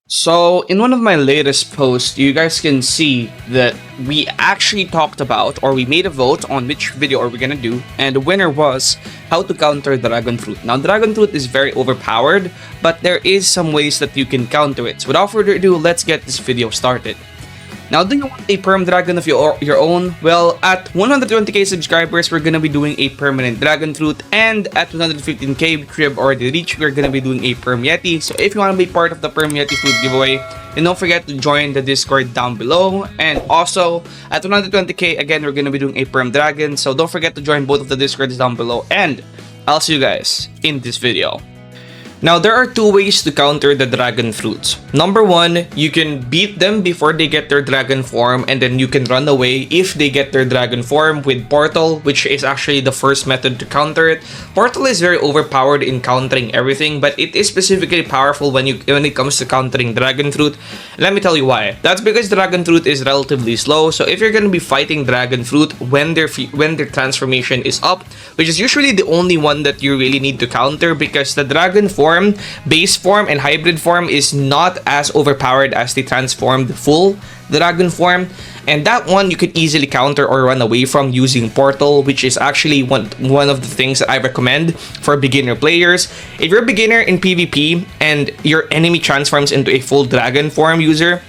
So, in one of my latest posts, you guys can see that we actually talked about or we made a vote on which video are we gonna do, and the winner was how to counter dragon fruit. Now, dragon fruit is very overpowered, but there is some ways that you can counter it. So, without further ado, let's get this video started. Now, do you want a perm dragon of your own? Well, at 120k subscribers, we're gonna be doing a permanent dragon fruit, and at 115k, which we have already reached, we're gonna be doing a perm yeti. So if you wanna be part of the perm yeti fruit giveaway, then don't forget to join the Discord down below. And also, at 120k, again, we're gonna be doing a perm dragon. So don't forget to join both of the Discords down below, and I'll see you guys in this video. Now, there are two ways to counter the dragon fruits. Number one, you can beat them before they get their dragon form, and then you can run away if they get their dragon form with Portal, which is actually the first method to counter it. Portal is very overpowered in countering everything, but it is specifically powerful when it comes to countering dragon fruit. Let me tell you why. That's because dragon fruit is relatively slow, so if you're gonna be fighting dragon fruit when their transformation is up, which is usually the only one that you really need to counter, because the dragon form, base form, and hybrid form is not as overpowered as the transformed full dragon form, and that one you can easily counter or run away from using Portal, which is actually one of the things that I recommend for beginner players. If you're a beginner in PvP and your enemy transforms into a full dragon form user,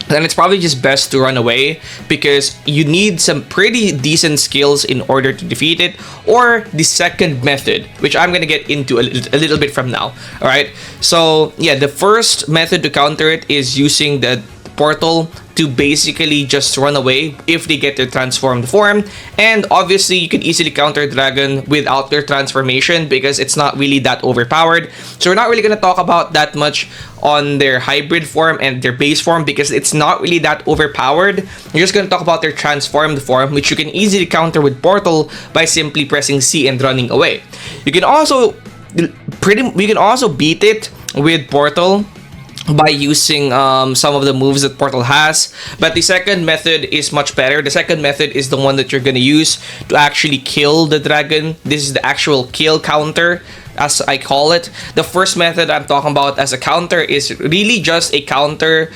then it's probably just best to run away, because you need some pretty decent skills in order to defeat it. Or the second method, which I'm gonna get into a little bit from now. Alright, so yeah, the first method to counter it is using the Portal to basically just run away if they get their transformed form. And obviously, you can easily counter dragon without their transformation, because it's not really that overpowered. So we're not really gonna talk about that much on their hybrid form and their base form, because it's not really that overpowered. We're just gonna talk about their transformed form, which you can easily counter with Portal by simply pressing C and running away. You can also beat it with Portal by using some of the moves that Portal has. But the second method is much better. The second method is the one that you're gonna use to actually kill the dragon. This is the actual kill counter, as I call it. The first method I'm talking about as a counter is really just a counter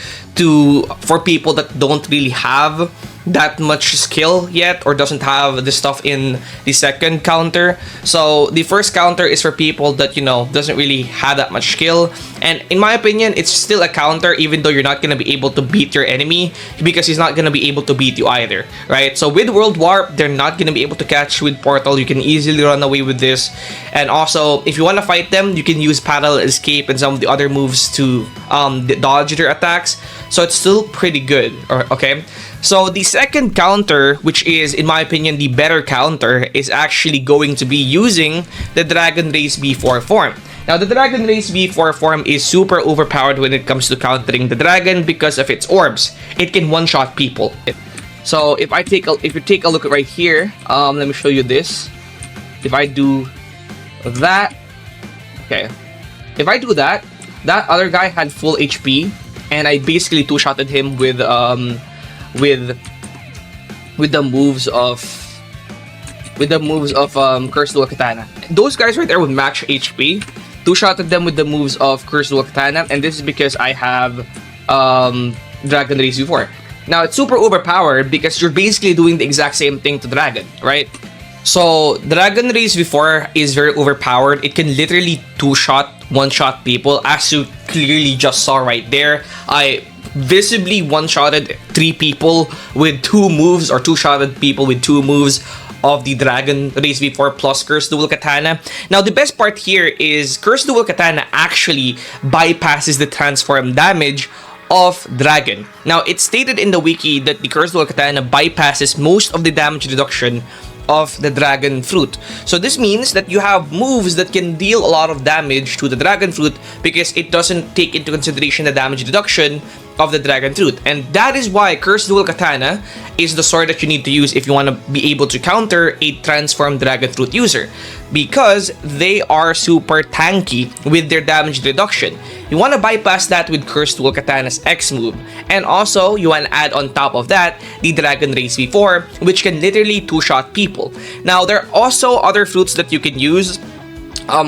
for people that don't really have that much skill yet, or doesn't have the stuff in the second counter. So the first counter is for people that, doesn't really have that much skill, and in my opinion, it's still a counter, even though you're not gonna be able to beat your enemy, because he's not gonna be able to beat you either, right? So with World Warp, they're not gonna be able to catch with Portal. You can easily run away with this. And also, if you want to fight them, you can use Parallel Escape and some of the other moves to dodge their attacks. So it's still pretty good, okay? So the second counter, which is, in my opinion, the better counter, is actually going to be using the Dragon Race B4 form. Now, the Dragon Race B4 form is super overpowered when it comes to countering the dragon because of its orbs. It can one-shot people. So if you take a look right here, let me show you this. If I do that, okay. If I do that, that other guy had full HP, and I basically two-shotted him with the moves of Cursed Dual Katana. Those guys right there would match HP. Two-shotted them with the moves of Cursed Dual Katana, and this is because I have Dragon Race before. Now, it's super overpowered because you're basically doing the exact same thing to Dragon, right? So, Dragon Race before is very overpowered. It can literally one-shot people, as you clearly just saw right there. I visibly one-shotted 3 people with 2 moves, or two-shotted people with 2 moves of the Dragon Race V4 plus Cursed Dual Katana. Now, the best part here is Cursed Dual Katana actually bypasses the transform damage of Dragon. Now, it's stated in the wiki that the Cursed Dual Katana bypasses most of the damage reduction of the dragon fruit. So this means that you have moves that can deal a lot of damage to the dragon fruit, because it doesn't take into consideration the damage reduction of the dragon fruit. And that is why Cursed Dual Katana is the sword that you need to use if you want to be able to counter a transformed dragon fruit user, because they are super tanky with their damage reduction. You want to bypass that with Cursed Dual Katana's X move. And also, you want to add on top of that the Dragon Race V4, which can literally two-shot people. Now, there are also other fruits that you can use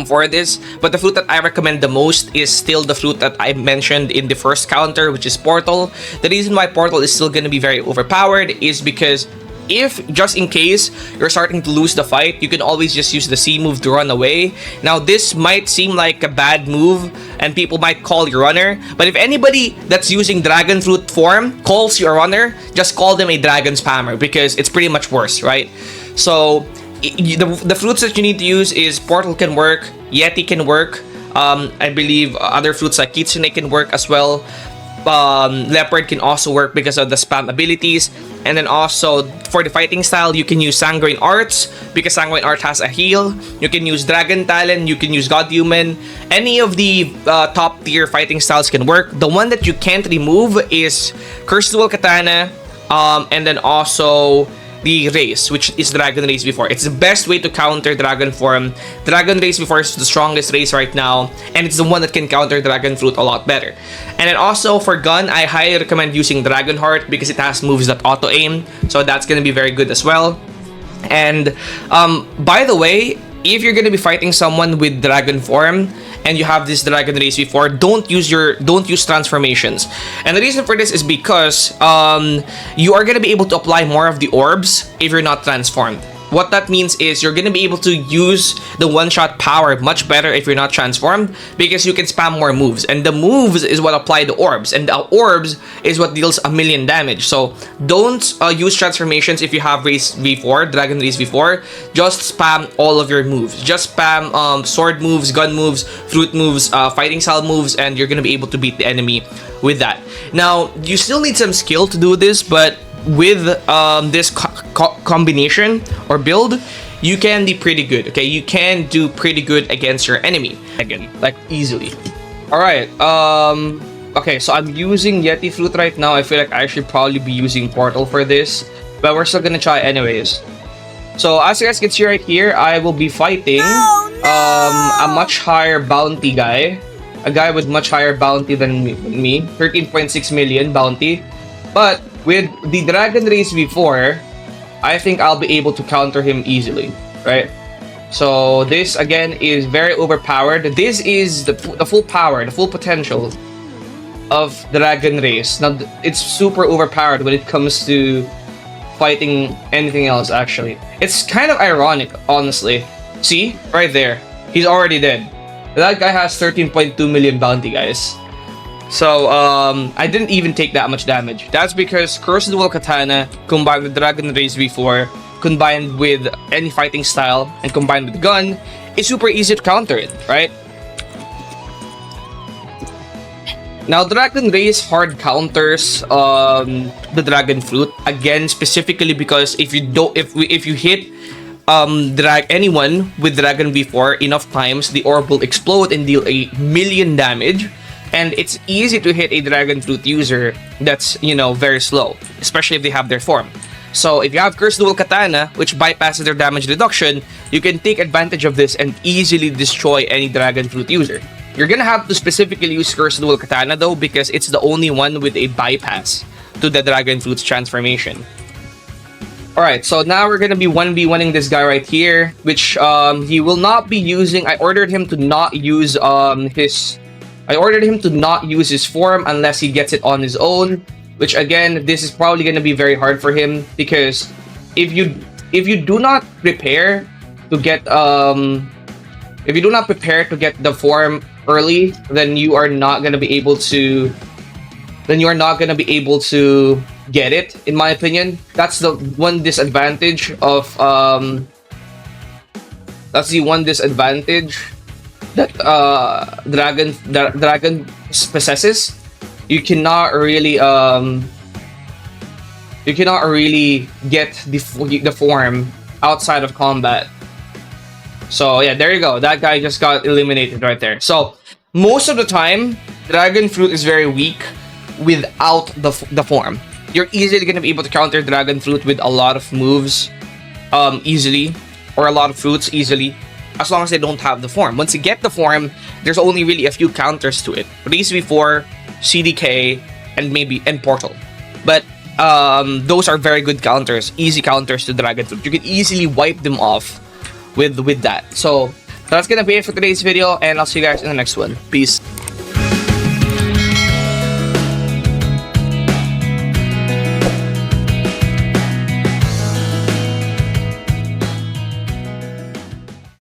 for this, but the fruit that I recommend the most is still the fruit that I mentioned in the first counter, which is Portal. The reason why Portal is still going to be very overpowered is because if just in case you're starting to lose the fight, you can always just use the C move to run away. Now this might seem like a bad move and people might call you runner, but if anybody that's using dragon fruit form calls you a runner, just call them a dragon spammer, because it's pretty much worse, right? So the fruits that you need to use is Portal can work, Yeti can work, I believe other fruits like Kitsune can work as well. Leopard can also work because of the spam abilities. And then also for the fighting style, you can use Sanguine Arts because Sanguine Art has a heal. You can use Dragon Talon, you can use God Human. Any of the top tier fighting styles can work. The one that you can't remove is Cursed Dual Katana, and then also the race, which is Dragon Race before. It's the best way to counter Dragon form. Dragon Race before is the strongest race right now, and it's the one that can counter Dragon Fruit a lot better. And then also for gun, I highly recommend using Dragon Heart because it has moves that auto aim, so that's gonna be very good as well. And by the way, if you're gonna be fighting someone with Dragon form and you have this Dragon Race before, don't use transformations. And the reason for this is because you are gonna be able to apply more of the orbs if you're not transformed. What that means is you're gonna be able to use the one-shot power much better if you're not transformed, because you can spam more moves, and the moves is what apply the orbs, and the orbs is what deals 1,000,000 damage. So don't use transformations if you have race v4, Dragon Race v4. Just spam all of your moves. Just spam sword moves, gun moves, fruit moves, fighting style moves, and you're gonna be able to beat the enemy with that. Now you still need some skill to do this, but with this combination or build, you can be pretty good. Okay, you can do pretty good against your enemy again, like easily. All right. Okay, so I'm using Yeti fruit right now. I feel like I should probably be using Portal for this, but we're still gonna try anyways. So as you guys can see right here, I will be fighting a much higher bounty guy, a guy with much higher bounty than me, 13.6 million bounty, but with the Dragon Race before, I think I'll be able to counter him easily, right? So this again is very overpowered. This is the full power, the full potential of Dragon Race. Now it's super overpowered when it comes to fighting anything else. Actually, it's kind of ironic, honestly. See right there, he's already dead. That guy has 13.2 million bounty, guys. So, I didn't even take that much damage. That's because Cursed Dual Katana combined with Dragon Race V4, combined with any fighting style, and combined with gun, is super easy to counter it, right? Now, Dragon Race hard counters the Dragon Fruit, again, specifically because if you hit anyone with Dragon V4 enough times, the orb will explode and deal 1,000,000 damage. And it's easy to hit a Dragon Fruit user that's, very slow, especially if they have their form. So if you have Cursed Dual Katana, which bypasses their damage reduction, you can take advantage of this and easily destroy any Dragon Fruit user. You're gonna have to specifically use Cursed Dual Katana though, because it's the only one with a bypass to the Dragon Fruit's transformation. Alright, so now we're gonna be 1v1ing this guy right here, which he will not be using. I ordered him to not use his form unless he gets it on his own, which again, this is probably going to be very hard for him, because if you do not prepare to get the form early, then you are not going to be able to get it, in my opinion. That's the one disadvantage of that dragon possesses. You cannot really get the form outside of combat. So yeah, there you go. That guy just got eliminated right there. So most of the time, Dragon Fruit is very weak without the form. You're easily gonna be able to counter Dragon Fruit with a lot of moves easily, or a lot of fruits easily, as long as they don't have the form. Once you get the form, there's only really a few counters to it. Race V4, CDK, and Portal. But those are very good counters, easy counters to Dragon Fruit. You can easily wipe them off with that. So So that's gonna be it for today's video, and I'll see you guys in the next one. Peace.